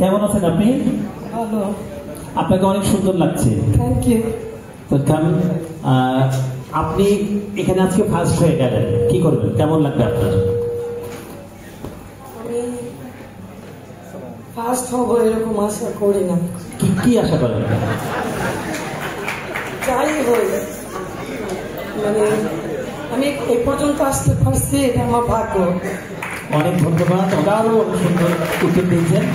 কেমন আছেন আপনি? ভালো। আপনাকে অনেক সুন্দর লাগছে। Thank you. ওয়েলকাম। আপনি এখানে আজকে ফার্স্ট হয়ে গেলেন, কি করবেন? কেমন লাগবে আপনার? আমি ফার্স্ট হব এরকম আশা করি না। কি আশা করেন? যাই হই, মানে আমি এই পর্যন্ত আসতে পারছি, এটা আমার ভাগ্য। অনেক ধন্যবাদ, আরো সুন্দর উত্তর দিয়েছেন।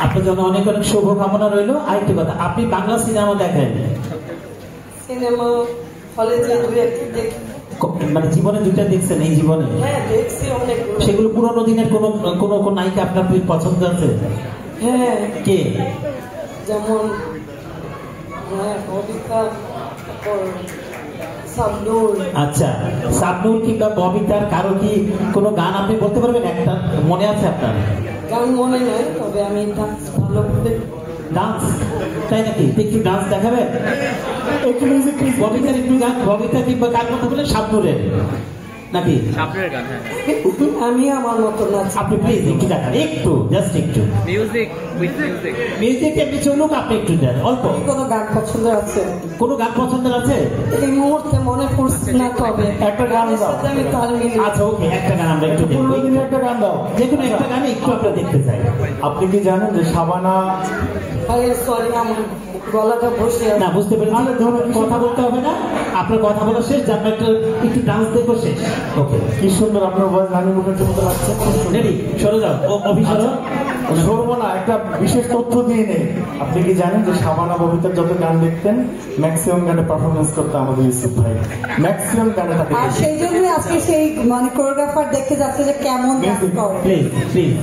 আপনার জন্য অনেক অনেক শুভকামনা রইল। আরেকটি কথা, আপনি বাংলা সিনেমা দেখেন? সিনেমা হলে যে দু একটা দেখি। মানে জীবনে দুইটা দেখছেন এই জীবনে? হ্যাঁ দেখছি অনেক। সেগুলো পুরোনো দিনের কোন কোন নায়িকা আপনার পছন্দ আছে? হ্যাঁ। কে? যেমন ববিতা, শাবনূর। আচ্ছা, শাবনূর কিংবা ববিতার কারো কি কোনো গান আপনি বলতে পারবেন? একটা মনে আছে আপনার? গান মনে নয়, তবে আমি ডান্স ভালো করে। ডান্স? তাই নাকি? একটু ডান্স দেখাবেন? একটু মিউজিক প্লিজ। ববিতার একটু গান, ববিতা কিংবা গান কথা বলে শাবনূরের নাকি? শাবনূরের গান। হ্যাঁ, আমি আমার মতো নাচ। আপনি প্লিজ একটু দেখান, একটু, জাস্ট একটু মিউজিক উইথ মিউজিক। মিউজিক এমনি চলুক, আপনি একটু দেন অল্প। কোনো গান পছন্দ আছে? কোনো গান পছন্দের আছে? এই মুহূর্তে মনে পড়ছে না, তবে একটা গান দাও। আমি তাল মিলি। আচ্ছা ওকে, একটা গান আমরা একটু দেখবো। একটা গান দাও, যে কোনো একটা গান একটু আমরা দেখতে চাই। আপনি কি জানেন যে শাবানা? সরি, আমার গলাটা বসে আছে। না বুঝতে পেরেছি, কথা বলতে হবে না, আপনার কথা বলা শেষ, যে আপনার একটু ডান্স দেখবো শেষ। ওকে, কি সুন্দর আপনার ভয়েস রানী মুখার্জির মতো লাগছে। রেডি? সরে যাও, অভিষেক সরবো না, একটা বিশেষ তথ্য দিয়ে নেই। আপনি কি জানেন যে শাবানা ববিতার যত গান দেখতেন, ম্যাক্সিমাম গানে পারফরমেন্স করতে আমাদের ইউসুফ ভাই, ম্যাক্সিমাম গানে তাকে। আর সেই জন্য আজকে সেই মানে কোরিওগ্রাফার দেখতে যাচ্ছে যে কেমন ডান্স করে। Please please